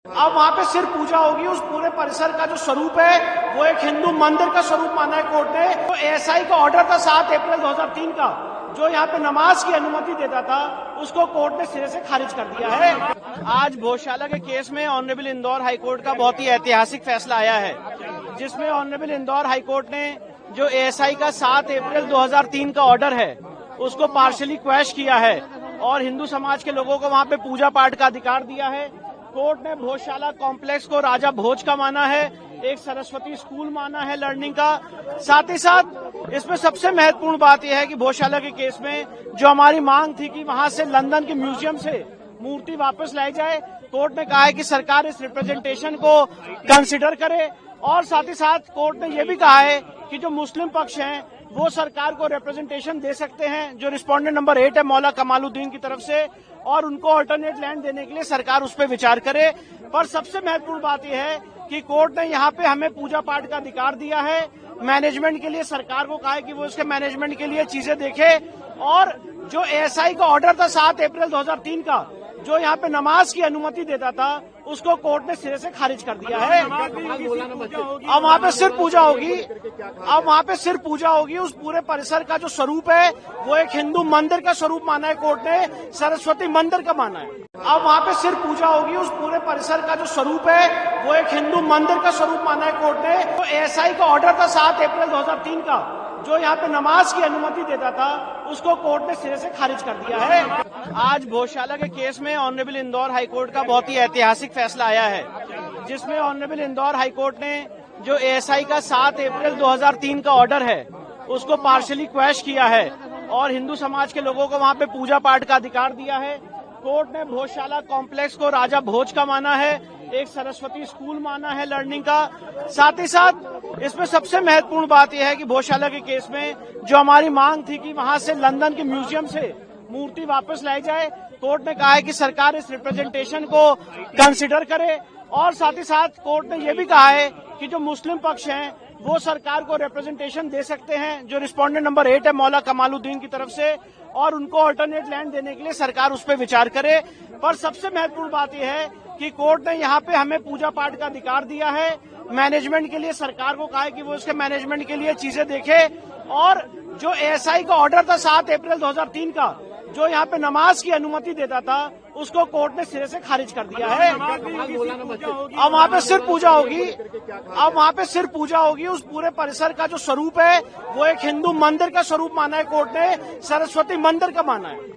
अब वहाँ पे सिर्फ पूजा होगी, उस पूरे परिसर का जो स्वरूप है वो एक हिंदू मंदिर का स्वरूप माना है कोर्ट ने। तो एएसआई का ऑर्डर था 7 अप्रैल 2003 का, जो यहाँ पे नमाज की अनुमति देता था, उसको कोर्ट ने सिरे से खारिज कर दिया है। आज भोजशाला के केस में ऑनरेबल इंदौर हाईकोर्ट का बहुत ही ऐतिहासिक फैसला आया है, जिसमें ऑनरेबल इंदौर हाईकोर्ट ने जो एएसआई का 7 अप्रैल 2003 का ऑर्डर है उसको पार्शियली क्वैश किया है और हिंदू समाज के लोगों को वहाँ पे पूजा पाठ का अधिकार दिया है। कोर्ट ने भोजशाला कॉम्प्लेक्स को राजा भोज का माना है, एक सरस्वती स्कूल माना है लर्निंग का। साथ ही साथ इसमें सबसे महत्वपूर्ण बात यह है कि भोजशाला के केस में जो हमारी मांग थी कि वहां से लंदन के म्यूजियम से मूर्ति वापस लाई जाए, कोर्ट ने कहा है कि सरकार इस रिप्रेजेंटेशन को कंसिडर करे। और साथ ही साथ कोर्ट ने यह भी कहा है कि जो मुस्लिम पक्ष हैं वो सरकार को रिप्रेजेंटेशन दे सकते हैं, जो रिस्पोंडेंट नंबर 8 है मौला कमालुद्दीन की तरफ से, और उनको अल्टरनेट लैंड देने के लिए सरकार उस पर विचार करे। पर सबसे महत्वपूर्ण बात यह है कि कोर्ट ने यहाँ पे हमें पूजा पाठ का अधिकार दिया है। मैनेजमेंट के लिए सरकार को कहा है कि वो इसके मैनेजमेंट के लिए चीजें देखे। और जो एएसआई का ऑर्डर था 7 अप्रैल 2003 का, जो यहाँ पे नमाज की अनुमति देता था, उसको कोर्ट ने सिरे से खारिज कर दिया है। अब वहाँ पे सिर्फ पूजा होगी, अब वहाँ पे सिर्फ पूजा होगी, उस पूरे परिसर का जो स्वरूप है वो एक हिंदू मंदिर का स्वरूप माना है कोर्ट ने, सरस्वती मंदिर का माना है। अब वहाँ पे सिर्फ पूजा होगी, उस पूरे परिसर का जो स्वरूप है वो एक हिंदू मंदिर का स्वरूप माना है कोर्ट ने। तो एएसआई का ऑर्डर था 7 अप्रैल 2003 का, जो यहाँ पे नमाज की अनुमति देता था, उसको कोर्ट ने सिरे से खारिज कर दिया है। आज भोजशाला के केस में ऑनरेबल इंदौर हाईकोर्ट का बहुत ही ऐतिहासिक फैसला आया है, जिसमें ऑनरेबल इंदौर हाईकोर्ट ने जो एएसआई का 7 अप्रैल 2003 का ऑर्डर है उसको पार्शियली क्वैश किया है और हिंदू समाज के लोगों को वहाँ पे पूजा पाठ का अधिकार दिया है। कोर्ट ने भोजशाला कॉम्प्लेक्स को राजा भोज का माना है, एक सरस्वती स्कूल माना है लर्निंग का। साथ ही साथ इसमें सबसे महत्वपूर्ण बात यह है कि भोजशाला के केस में जो हमारी मांग थी कि वहां से लंदन के म्यूजियम से मूर्ति वापस लाई जाए, कोर्ट ने कहा है कि सरकार इस रिप्रेजेंटेशन को कंसिडर करे। और साथ ही साथ कोर्ट ने यह भी कहा है कि जो मुस्लिम पक्ष हैं वो सरकार को रिप्रेजेंटेशन दे सकते हैं, जो रिस्पोंडेंट नंबर 8 है मौला कमालुद्दीन की तरफ से, और उनको अल्टरनेट लैंड देने के लिए सरकार उस पर विचार करे। पर सबसे महत्वपूर्ण बात यह है कि कोर्ट ने यहाँ पे हमें पूजा पाठ का अधिकार दिया है। मैनेजमेंट के लिए सरकार को कहा है कि वो इसके मैनेजमेंट के लिए चीजें देखे। और जो एएसआई का ऑर्डर था 7 अप्रैल 2003 का, जो यहाँ पे नमाज की अनुमति देता था, उसको कोर्ट ने सिरे से खारिज कर दिया है। अब वहाँ पे सिर्फ पूजा होगी, अब वहाँ पे सिर्फ पूजा होगी, उस पूरे परिसर का जो स्वरूप है वो एक हिंदू मंदिर का स्वरूप माना है कोर्ट ने, सरस्वती मंदिर का माना है।